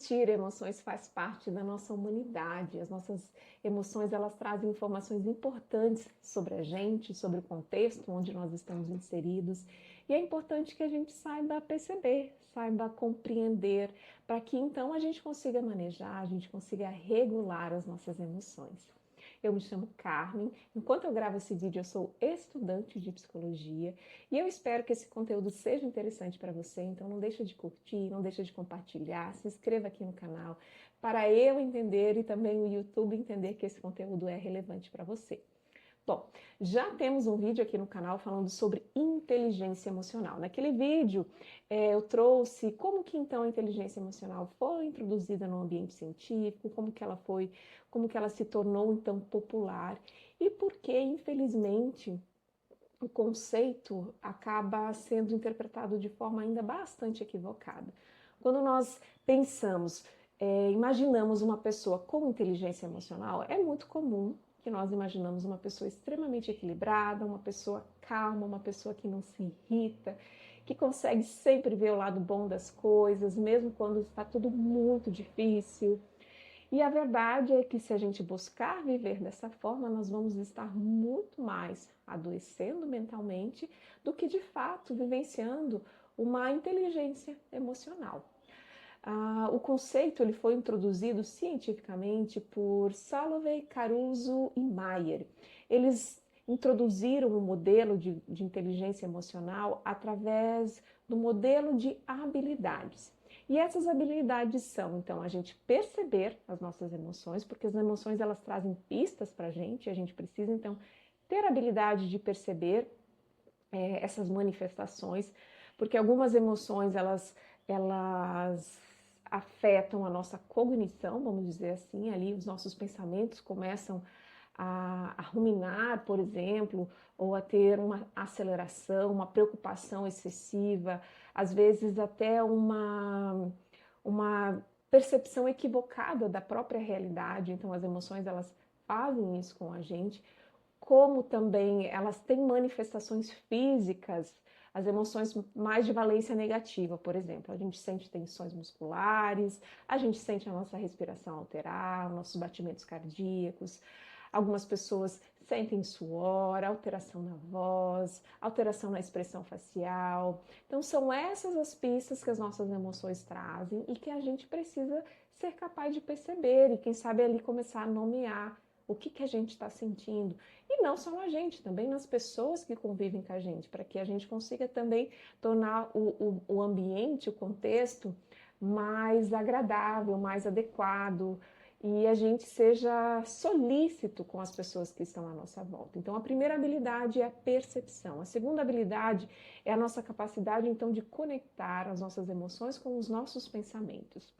sentir emoções faz parte da nossa humanidade. As nossas emoções, elas trazem informações importantes sobre a gente, sobre o contexto onde nós estamos inseridos. E é importante que a gente saiba perceber, saiba compreender, para que então a gente consiga manejar, a gente consiga regular as nossas emoções. Eu me chamo Carmen, enquanto eu gravo esse vídeo eu sou estudante de psicologia e eu espero que esse conteúdo seja interessante para você, então não deixa de curtir, não deixa de compartilhar, se inscreva aqui no canal para eu entender e também o YouTube entender que esse conteúdo é relevante para você. Bom, já temos um vídeo aqui no canal falando sobre inteligência emocional. Naquele vídeo eu trouxe como que então a inteligência emocional foi introduzida no ambiente científico, como que ela se tornou então popular e por que, infelizmente, o conceito acaba sendo interpretado de forma ainda bastante equivocada. Quando nós pensamos, imaginamos uma pessoa com inteligência emocional, é muito comum que nós imaginamos uma pessoa extremamente equilibrada, uma pessoa calma, uma pessoa que não se irrita, que consegue sempre ver o lado bom das coisas, mesmo quando está tudo muito difícil. E a verdade é que se a gente buscar viver dessa forma, nós vamos estar muito mais adoecendo mentalmente do que de fato vivenciando uma inteligência emocional. O conceito ele foi introduzido cientificamente por Salovey, Caruso e Maier. Eles introduziram o modelo de inteligência emocional através do modelo de habilidades. E essas habilidades são, então, a gente perceber as nossas emoções, porque as emoções elas trazem pistas para a gente precisa, então, ter a habilidade de perceber essas manifestações, porque algumas emoções elas afetam a nossa cognição, vamos dizer assim, ali os nossos pensamentos começam a ruminar, por exemplo, ou a ter uma aceleração, uma preocupação excessiva, às vezes até uma percepção equivocada da própria realidade. Então as emoções elas fazem isso com a gente, como também elas têm manifestações físicas, as emoções mais de valência negativa, por exemplo, a gente sente tensões musculares, a gente sente a nossa respiração alterar, nossos batimentos cardíacos, algumas pessoas sentem suor, alteração na voz, alteração na expressão facial. Então são essas as pistas que as nossas emoções trazem e que a gente precisa ser capaz de perceber e quem sabe ali começar a nomear o que a gente está sentindo. E não só na gente, também nas pessoas que convivem com a gente, para que a gente consiga também tornar o ambiente, o contexto mais agradável, mais adequado, e a gente seja solícito com as pessoas que estão à nossa volta. Então, a primeira habilidade é a percepção. A segunda habilidade é a nossa capacidade, então, de conectar as nossas emoções com os nossos pensamentos.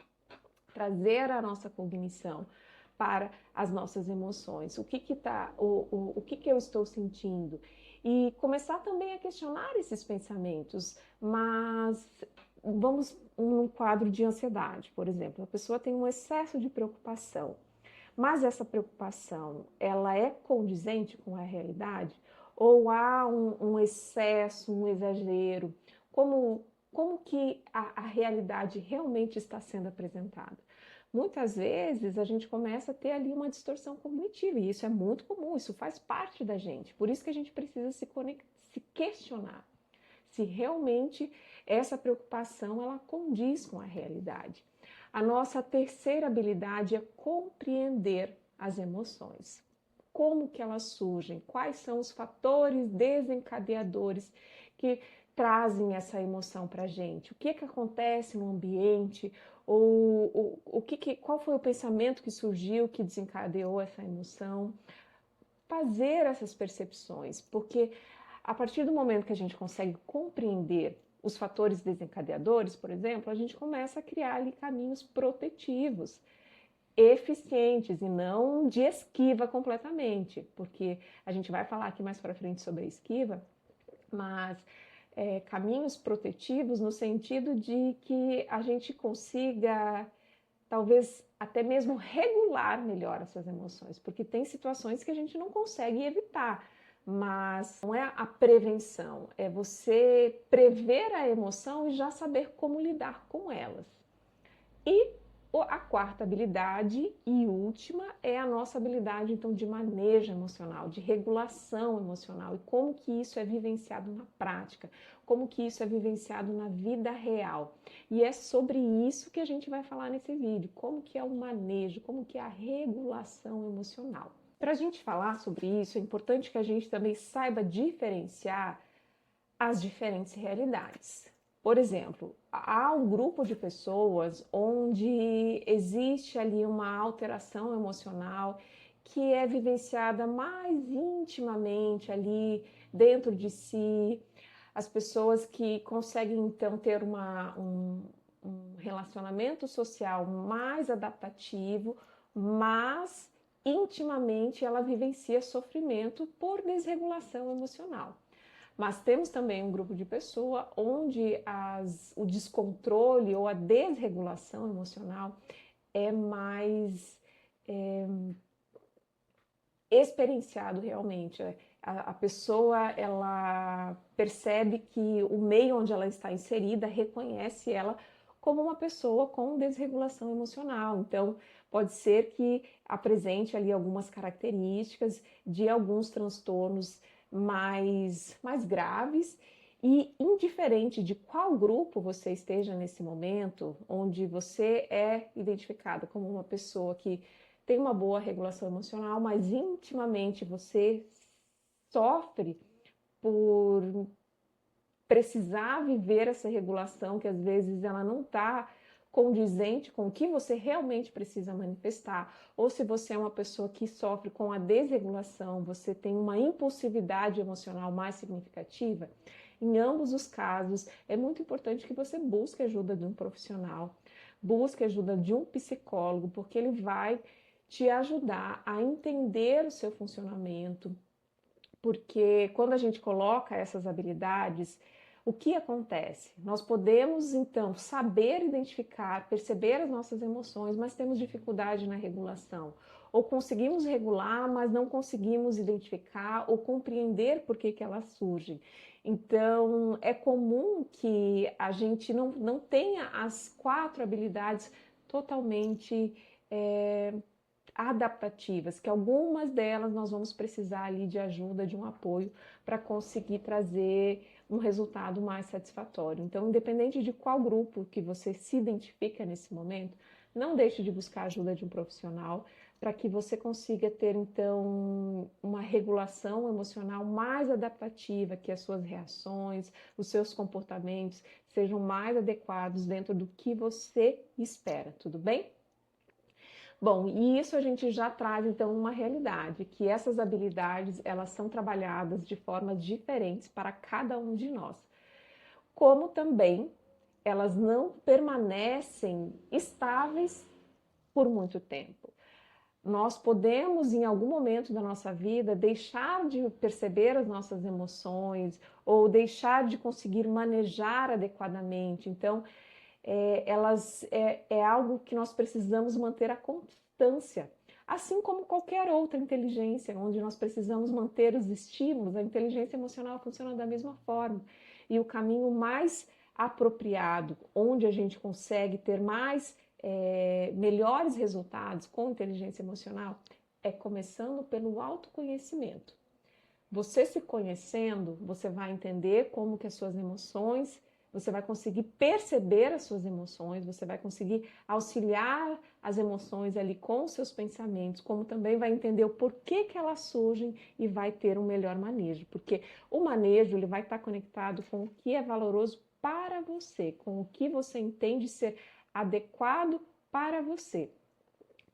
Trazer a nossa cognição para as nossas emoções. O que eu estou sentindo? E começar também a questionar esses pensamentos, mas vamos num quadro de ansiedade, por exemplo, a pessoa tem um excesso de preocupação, mas essa preocupação, ela é condizente com a realidade? Ou há um excesso, um exagero? Como que a realidade realmente está sendo apresentada? Muitas vezes a gente começa a ter ali uma distorção cognitiva, e isso é muito comum, isso faz parte da gente. Por isso que a gente precisa se questionar se realmente essa preocupação ela condiz com a realidade. A nossa terceira habilidade é compreender as emoções. Como que elas surgem? Quais são os fatores desencadeadores que trazem essa emoção para a gente? O que acontece no ambiente? Qual foi o pensamento que surgiu, que desencadeou essa emoção? Fazer essas percepções, porque a partir do momento que a gente consegue compreender os fatores desencadeadores, por exemplo, a gente começa a criar ali caminhos protetivos, eficientes e não de esquiva completamente, porque a gente vai falar aqui mais para frente sobre a esquiva, mas caminhos protetivos no sentido de que a gente consiga talvez até mesmo regular melhor essas emoções, porque tem situações que a gente não consegue evitar, mas não é a prevenção, é você prever a emoção e já saber como lidar com elas. E A quarta habilidade e última é a nossa habilidade, então, de manejo emocional, de regulação emocional, e como que isso é vivenciado na prática, como que isso é vivenciado na vida real. E é sobre isso que a gente vai falar nesse vídeo, como que é o manejo, como que é a regulação emocional. Para a gente falar sobre isso, é importante que a gente também saiba diferenciar as diferentes realidades. Por exemplo, há um grupo de pessoas onde existe ali uma alteração emocional que é vivenciada mais intimamente ali dentro de si, as pessoas que conseguem então ter um relacionamento social mais adaptativo, mas intimamente ela vivencia sofrimento por desregulação emocional. Mas temos também um grupo de pessoa onde o descontrole ou a desregulação emocional é mais experienciado realmente. A pessoa, ela percebe que o meio onde ela está inserida reconhece ela como uma pessoa com desregulação emocional. Então, pode ser que apresente ali algumas características de alguns transtornos mais graves, e indiferente de qual grupo você esteja nesse momento, onde você é identificada como uma pessoa que tem uma boa regulação emocional, mas intimamente você sofre por precisar viver essa regulação, que às vezes ela não está condizente com o que você realmente precisa manifestar, ou se você é uma pessoa que sofre com a desregulação, você tem uma impulsividade emocional mais significativa, em ambos os casos é muito importante que você busque ajuda de um profissional, busque ajuda de um psicólogo, porque ele vai te ajudar a entender o seu funcionamento, porque quando a gente coloca essas habilidades, o que acontece? Nós podemos, então, saber identificar, perceber as nossas emoções, mas temos dificuldade na regulação. Ou conseguimos regular, mas não conseguimos identificar ou compreender por que elas surgem. Então, é comum que a gente não tenha as 4 habilidades totalmente adaptativas, que algumas delas nós vamos precisar ali de ajuda, de um apoio para conseguir trazer um resultado mais satisfatório. Então, independente de qual grupo que você se identifica nesse momento, não deixe de buscar a ajuda de um profissional para que você consiga ter, então, uma regulação emocional mais adaptativa, que as suas reações, os seus comportamentos sejam mais adequados dentro do que você espera, tudo bem? Bom, e isso a gente já traz então uma realidade, que essas habilidades elas são trabalhadas de formas diferentes para cada um de nós, como também elas não permanecem estáveis por muito tempo. Nós podemos, em algum momento da nossa vida, deixar de perceber as nossas emoções ou deixar de conseguir manejar adequadamente. Então, é algo que nós precisamos manter a constância, assim como qualquer outra inteligência, onde nós precisamos manter os estímulos. A inteligência emocional funciona da mesma forma, e o caminho mais apropriado, onde a gente consegue ter melhores resultados com inteligência emocional, é começando pelo autoconhecimento. Você se conhecendo, você vai entender como que as suas emoções, você vai conseguir perceber as suas emoções, você vai conseguir auxiliar as emoções ali com os seus pensamentos, como também vai entender o porquê que elas surgem e vai ter um melhor manejo, porque o manejo ele vai estar conectado com o que é valoroso para você, com o que você entende ser adequado para você.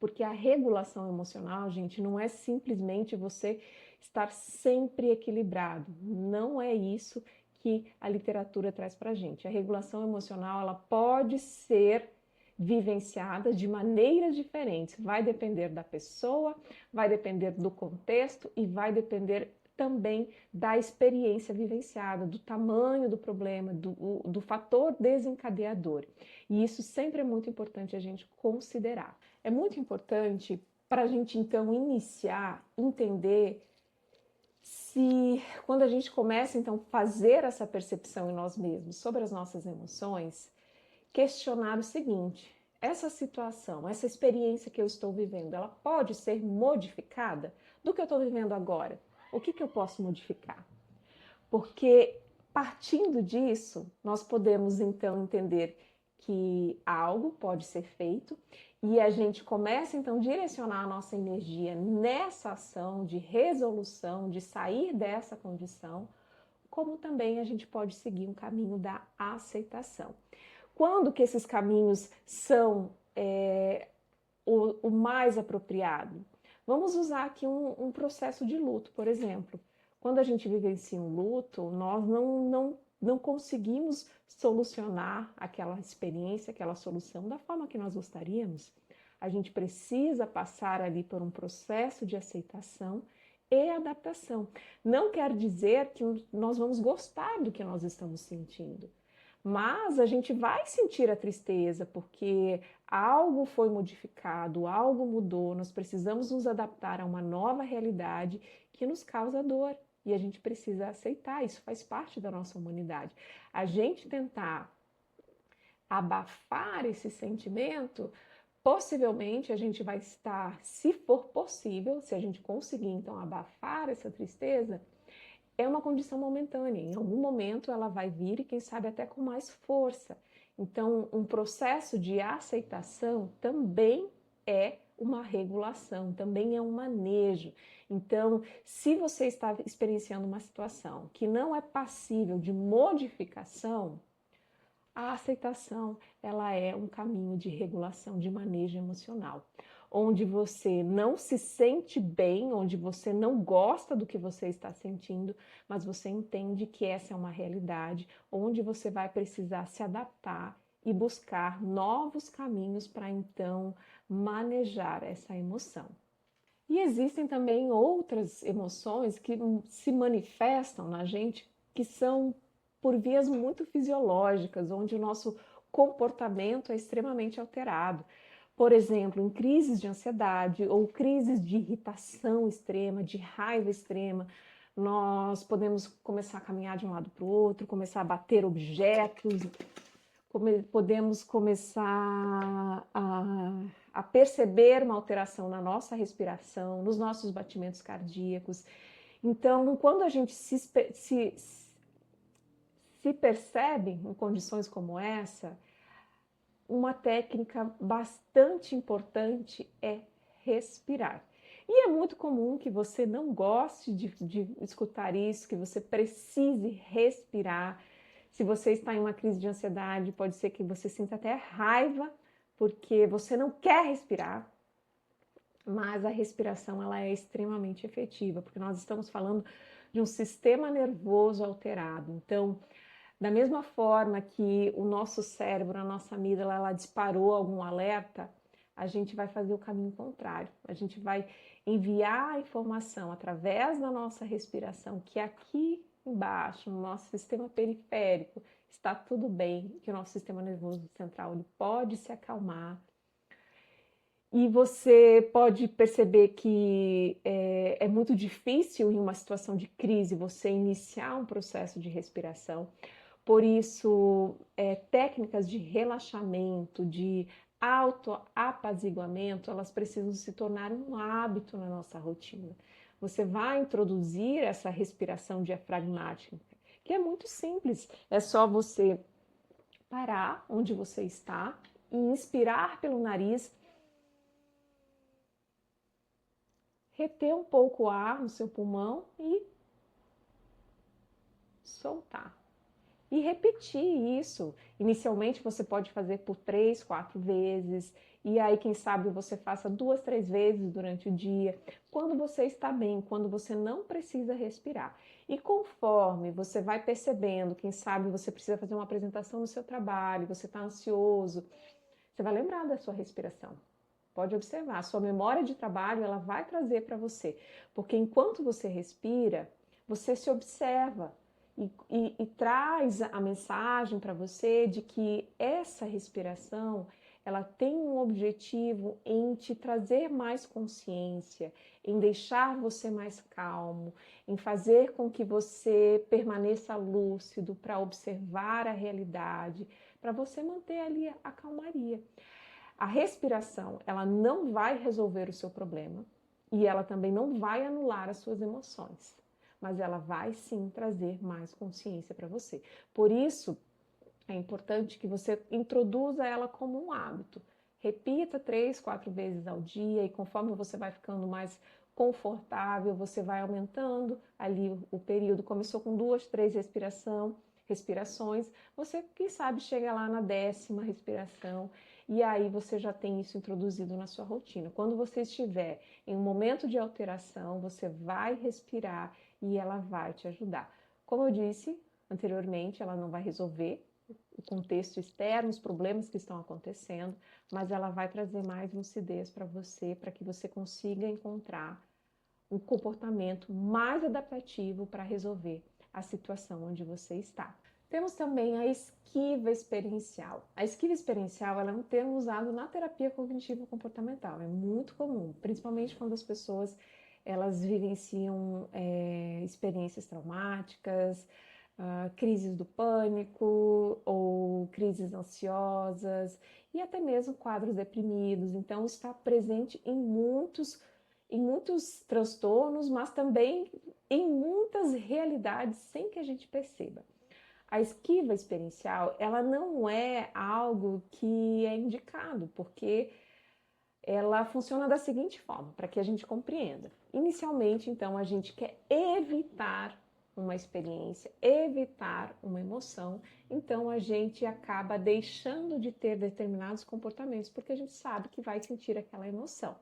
Porque a regulação emocional, gente, não é simplesmente você estar sempre equilibrado. Não é isso que a literatura traz para a gente. A regulação emocional, ela pode ser vivenciada de maneiras diferentes. Vai depender da pessoa, vai depender do contexto e vai depender também da experiência vivenciada, do tamanho do problema, do fator desencadeador. E isso sempre é muito importante a gente considerar. É muito importante para a gente, então, iniciar, entender se, quando a gente começa, então, a fazer essa percepção em nós mesmos sobre as nossas emoções, questionar o seguinte: essa situação, essa experiência que eu estou vivendo, ela pode ser modificada do que eu estou vivendo agora? O que eu posso modificar? Porque partindo disso, nós podemos então entender que algo pode ser feito e a gente começa então a direcionar a nossa energia nessa ação de resolução, de sair dessa condição, como também a gente pode seguir um caminho da aceitação. Quando que esses caminhos são o mais apropriado? Vamos usar aqui um processo de luto, por exemplo. Quando a gente vivencia um luto, nós não conseguimos solucionar aquela experiência, aquela solução da forma que nós gostaríamos. A gente precisa passar ali por um processo de aceitação e adaptação. Não quer dizer que nós vamos gostar do que nós estamos sentindo, mas a gente vai sentir a tristeza porque algo foi modificado, algo mudou, nós precisamos nos adaptar a uma nova realidade que nos causa dor e a gente precisa aceitar, isso faz parte da nossa humanidade. A gente tentar abafar esse sentimento, possivelmente a gente vai estar, se for possível, se a gente conseguir então abafar essa tristeza, é uma condição momentânea, em algum momento ela vai vir e quem sabe até com mais força. Então, um processo de aceitação também é uma regulação, também é um manejo. Então, se você está experienciando uma situação que não é passível de modificação, a aceitação, ela é um caminho de regulação, de manejo emocional, onde você não se sente bem, onde você não gosta do que você está sentindo, mas você entende que essa é uma realidade, onde você vai precisar se adaptar e buscar novos caminhos para então manejar essa emoção. E existem também outras emoções que se manifestam na gente que são por vias muito fisiológicas, onde o nosso comportamento é extremamente alterado. Por exemplo, em crises de ansiedade ou crises de irritação extrema, de raiva extrema, nós podemos começar a caminhar de um lado para o outro, começar a bater objetos, podemos começar a perceber uma alteração na nossa respiração, nos nossos batimentos cardíacos. Então, quando a gente se percebe em condições como essa, uma técnica bastante importante é respirar. E é muito comum que você não goste de escutar isso, que você precise respirar. Se você está em uma crise de ansiedade, pode ser que você sinta até raiva, porque você não quer respirar. Mas a respiração ela é extremamente efetiva, porque nós estamos falando de um sistema nervoso alterado. Então, da mesma forma que o nosso cérebro, a nossa amígdala, ela disparou algum alerta, a gente vai fazer o caminho contrário. A gente vai enviar a informação através da nossa respiração, que aqui embaixo, no nosso sistema periférico, está tudo bem, que o nosso sistema nervoso central ele pode se acalmar. E você pode perceber que é muito difícil em uma situação de crise você iniciar um processo de respiração. Por isso, técnicas de relaxamento, de autoapaziguamento, elas precisam se tornar um hábito na nossa rotina. Você vai introduzir essa respiração diafragmática, que é muito simples. É só você parar onde você está e inspirar pelo nariz, reter um pouco o ar no seu pulmão e soltar. E repetir isso. Inicialmente você pode fazer por 3, 4 vezes, e aí quem sabe você faça 2, 3 vezes durante o dia, quando você está bem, quando você não precisa respirar. E conforme você vai percebendo, quem sabe você precisa fazer uma apresentação no seu trabalho, você está ansioso, você vai lembrar da sua respiração. Pode observar, a sua memória de trabalho ela vai trazer para você, porque enquanto você respira, você se observa, e traz a mensagem para você de que essa respiração ela tem um objetivo em te trazer mais consciência, em deixar você mais calmo, em fazer com que você permaneça lúcido para observar a realidade, para você manter ali a calmaria. A respiração, ela não vai resolver o seu problema e ela também não vai anular as suas emoções, mas ela vai sim trazer mais consciência para você. Por isso, é importante que você introduza ela como um hábito. Repita 3, 4 vezes ao dia e conforme você vai ficando mais confortável, você vai aumentando ali o período. Começou com 2, 3 respirações, você, quem sabe, chega lá na 10ª respiração e aí você já tem isso introduzido na sua rotina. Quando você estiver em um momento de alteração, você vai respirar e ela vai te ajudar. Como eu disse anteriormente, ela não vai resolver o contexto externo, os problemas que estão acontecendo, mas ela vai trazer mais lucidez para você, para que você consiga encontrar um comportamento mais adaptativo para resolver a situação onde você está. Temos também a esquiva experiencial. A esquiva experiencial ela é um termo usado na terapia cognitivo-comportamental. É muito comum, principalmente quando as pessoas elas vivenciam experiências traumáticas, crises do pânico ou crises ansiosas e até mesmo quadros deprimidos. Então está presente em muitos transtornos, mas também em muitas realidades sem que a gente perceba. A esquiva experiencial, ela não é algo que é indicado, porque ela funciona da seguinte forma, para que a gente compreenda. Inicialmente, então, a gente quer evitar uma experiência, evitar uma emoção, então a gente acaba deixando de ter determinados comportamentos, porque a gente sabe que vai sentir aquela emoção.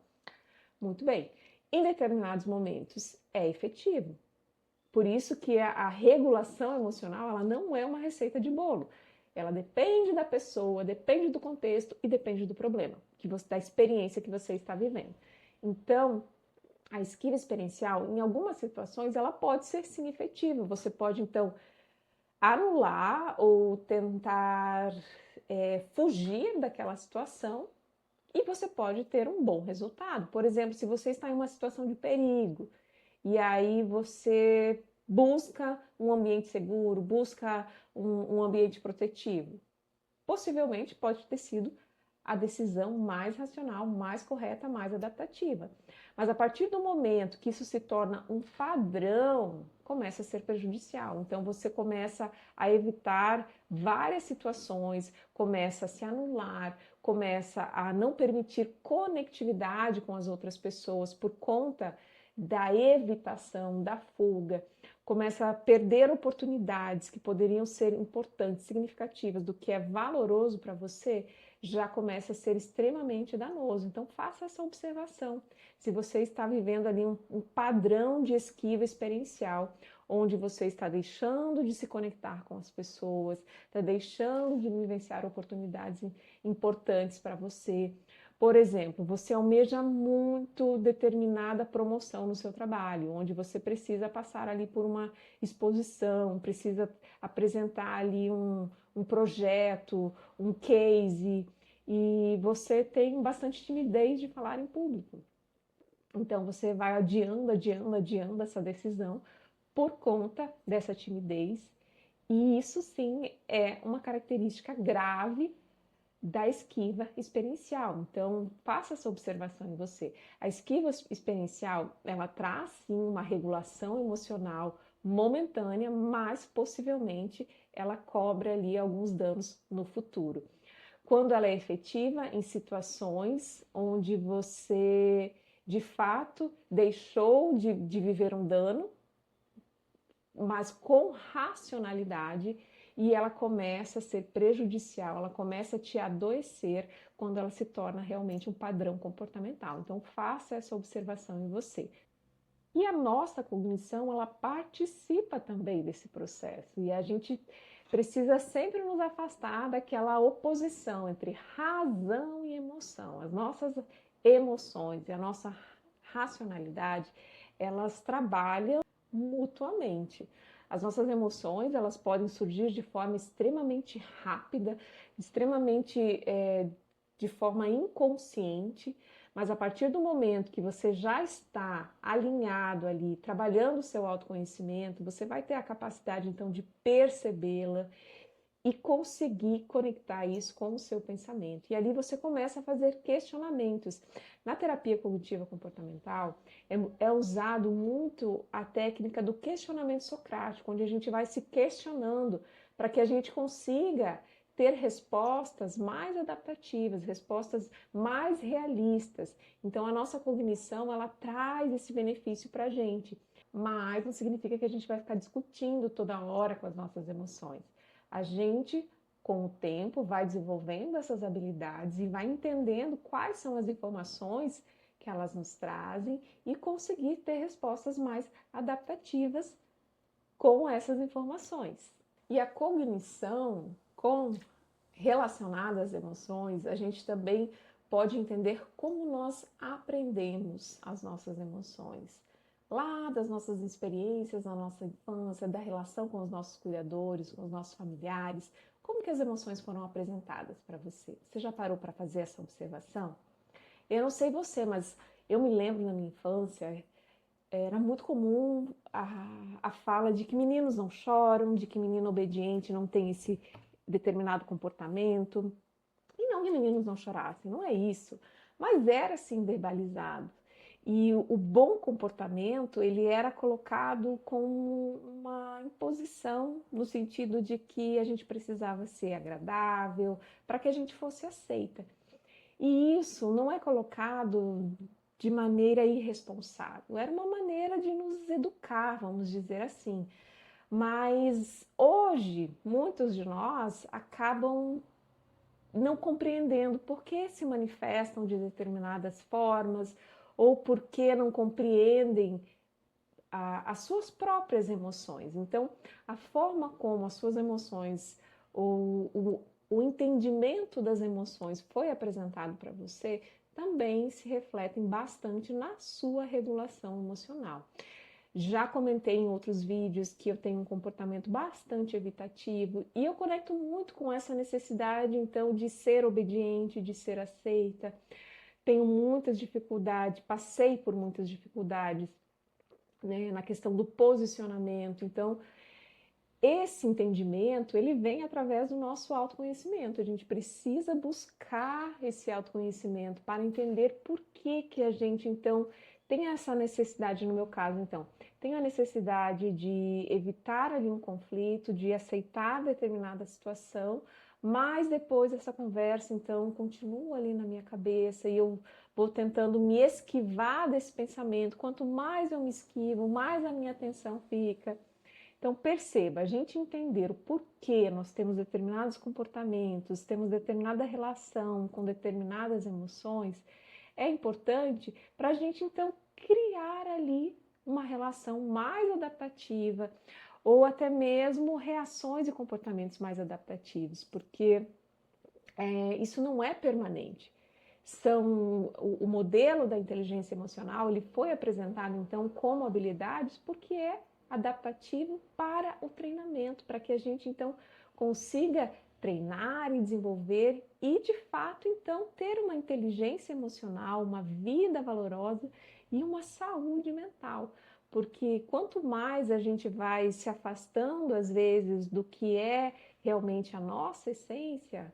Muito bem, em determinados momentos é efetivo. Por isso que a regulação emocional, ela não é uma receita de bolo. Ela depende da pessoa, depende do contexto e depende do problema, da experiência que você está vivendo. Então, a esquiva experiencial, em algumas situações, ela pode ser sim efetiva. Você pode, então, anular ou tentar fugir daquela situação e você pode ter um bom resultado. Por exemplo, se você está em uma situação de perigo e aí você busca um ambiente seguro, busca um ambiente protetivo, possivelmente pode ter sido a decisão mais racional, mais correta, mais adaptativa. Mas a partir do momento que isso se torna um padrão, começa a ser prejudicial. Então você começa a evitar várias situações, começa a se anular, começa a não permitir conectividade com as outras pessoas por conta da evitação, da fuga, começa a perder oportunidades que poderiam ser importantes, significativas, do que é valoroso para você, já começa a ser extremamente danoso. Então faça essa observação. Se você está vivendo ali um padrão de esquiva experiencial, onde você está deixando de se conectar com as pessoas, está deixando de vivenciar oportunidades importantes para você. Por exemplo, você almeja muito determinada promoção no seu trabalho, onde você precisa passar ali por uma exposição, precisa apresentar ali um projeto, um case, e você tem bastante timidez de falar em público. Então você vai adiando essa decisão por conta dessa timidez, e isso sim é uma característica grave da esquiva experiencial. Então, faça essa observação em você. A esquiva experiencial, ela traz sim uma regulação emocional momentânea, mas possivelmente ela cobre ali alguns danos no futuro. Quando ela é efetiva em situações onde você, de fato, deixou de viver um dano, mas com racionalidade, e ela começa a ser prejudicial, ela começa a te adoecer quando ela se torna realmente um padrão comportamental. Então faça essa observação em você. E a nossa cognição, ela participa também desse processo, e a gente precisa sempre nos afastar daquela oposição entre razão e emoção. As nossas emoções e a nossa racionalidade, elas trabalham mutuamente. As nossas emoções, elas podem surgir de forma extremamente rápida, de forma inconsciente, mas a partir do momento que você já está alinhado ali, trabalhando o seu autoconhecimento, você vai ter a capacidade então de percebê-la e conseguir conectar isso com o seu pensamento. E ali você começa a fazer questionamentos. Na terapia cognitiva comportamental, é usado muito a técnica do questionamento socrático, onde a gente vai se questionando para que a gente consiga ter respostas mais adaptativas, respostas mais realistas. Então, a nossa cognição, ela traz esse benefício para a gente, mas não significa que a gente vai ficar discutindo toda hora com as nossas emoções. A gente, com o tempo, vai desenvolvendo essas habilidades e vai entendendo quais são as informações que elas nos trazem e conseguir ter respostas mais adaptativas com essas informações. E a cognição relacionada às emoções, a gente também pode entender como nós aprendemos as nossas emoções. Lá das nossas experiências na nossa infância, da relação com os nossos cuidadores, com os nossos familiares, como que as emoções foram apresentadas para você? Você já parou para fazer essa observação? Eu não sei você, mas eu me lembro na minha infância, era muito comum a fala de que meninos não choram, de que menino obediente não tem esse determinado comportamento. E não que meninos não chorassem, não é isso. Mas era assim verbalizado. E o bom comportamento, ele era colocado como uma imposição, no sentido de que a gente precisava ser agradável, para que a gente fosse aceita. E isso não é colocado de maneira irresponsável, era uma maneira de nos educar, vamos dizer assim. Mas hoje, muitos de nós acabam não compreendendo por que se manifestam de determinadas formas ou por que não compreendem as suas próprias emoções. Então, a forma como as suas emoções, o entendimento das emoções foi apresentado para você também se refletem bastante na sua regulação emocional. Já comentei em outros vídeos que eu tenho um comportamento bastante evitativo e eu conecto muito com essa necessidade, então, de ser obediente, de ser aceita. Tenho muitas dificuldades, passei por muitas dificuldades, né, na questão do posicionamento. Então, esse entendimento, ele vem através do nosso autoconhecimento. A gente precisa buscar esse autoconhecimento para entender por que a gente, então, tem essa necessidade, no meu caso, então, tenho a necessidade de evitar ali um conflito, de aceitar determinada situação, mas depois essa conversa, então, continua ali na minha cabeça e eu vou tentando me esquivar desse pensamento. Quanto mais eu me esquivo, mais a minha atenção fica. Então, perceba, a gente entender o porquê nós temos determinados comportamentos, temos determinada relação com determinadas emoções, é importante para a gente, então, criar ali uma relação mais adaptativa ou até mesmo reações e comportamentos mais adaptativos, porque isso não é permanente. O modelo da inteligência emocional, ele foi apresentado, então, como habilidades porque é adaptativo para o treinamento, para que a gente então consiga treinar e desenvolver e de fato então ter uma inteligência emocional, uma vida valorosa e uma saúde mental. Porque quanto mais a gente vai se afastando às vezes do que é realmente a nossa essência,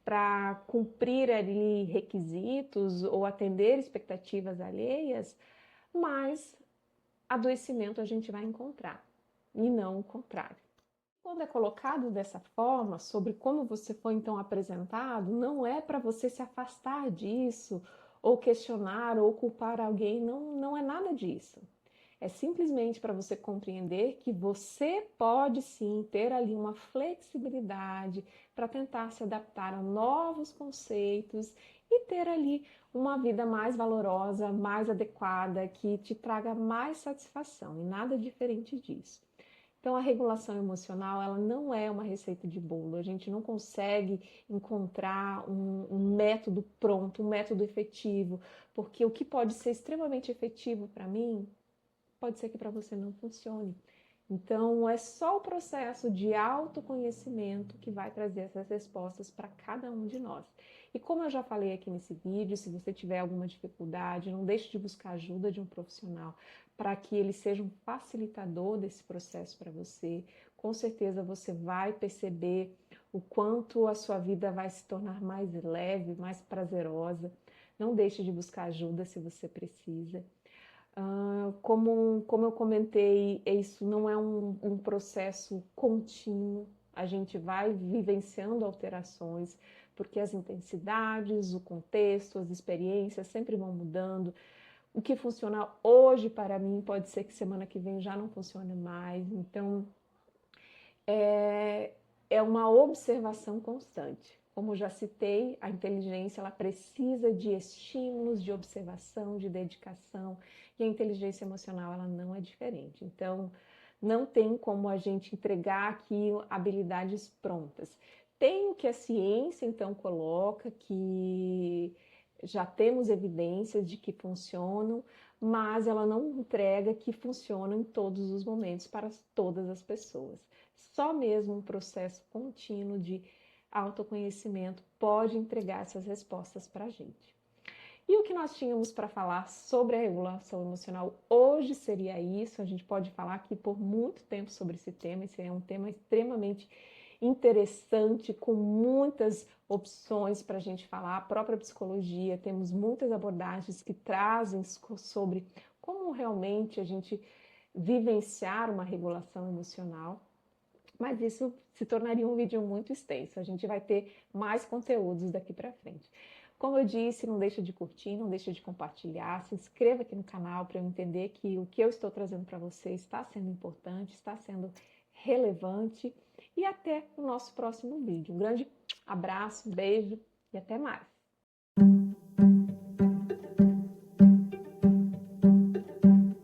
para cumprir ali requisitos ou atender expectativas alheias, mais adoecimento a gente vai encontrar, e não o contrário. Quando é colocado dessa forma, sobre como você foi então apresentado, não é para você se afastar disso, ou questionar, ou culpar alguém, não é nada disso. É simplesmente para você compreender que você pode sim ter ali uma flexibilidade para tentar se adaptar a novos conceitos e ter ali uma vida mais valorosa, mais adequada, que te traga mais satisfação e nada diferente disso. Então, a regulação emocional, ela não é uma receita de bolo. A gente não consegue encontrar um método pronto, um método efetivo, porque o que pode ser extremamente efetivo para mim, pode ser que para você não funcione. Então, é só o processo de autoconhecimento que vai trazer essas respostas para cada um de nós. E como eu já falei aqui nesse vídeo, se você tiver alguma dificuldade, não deixe de buscar ajuda de um profissional para que ele seja um facilitador desse processo para você, com certeza você vai perceber o quanto a sua vida vai se tornar mais leve, mais prazerosa. Não deixe de buscar ajuda se você precisa. Como eu comentei, isso não é um processo contínuo. A gente vai vivenciando alterações, porque as intensidades, o contexto, as experiências sempre vão mudando. O que funciona hoje para mim pode ser que semana que vem já não funcione mais. Então, é uma observação constante. Como já citei, a inteligência ela precisa de estímulos, de observação, de dedicação, e a inteligência emocional ela não é diferente. Então, não tem como a gente entregar aqui habilidades prontas. Tem o que a ciência então coloca, que já temos evidências de que funcionam, mas ela não entrega que funciona em todos os momentos para todas as pessoas. Só mesmo um processo contínuo de autoconhecimento pode entregar essas respostas para a gente. E o que nós tínhamos para falar sobre a regulação emocional hoje seria isso. A gente pode falar aqui por muito tempo sobre esse tema. Esse é um tema extremamente interessante, com muitas opções para a gente falar. A própria psicologia, temos muitas abordagens que trazem sobre como realmente a gente vivenciar uma regulação emocional. Mas isso se tornaria um vídeo muito extenso. A gente vai ter mais conteúdos daqui para frente. Como eu disse, não deixa de curtir, não deixa de compartilhar, se inscreva aqui no canal para eu entender que o que eu estou trazendo para você está sendo importante, está sendo relevante. E até o nosso próximo vídeo. Um grande abraço, beijo e até mais.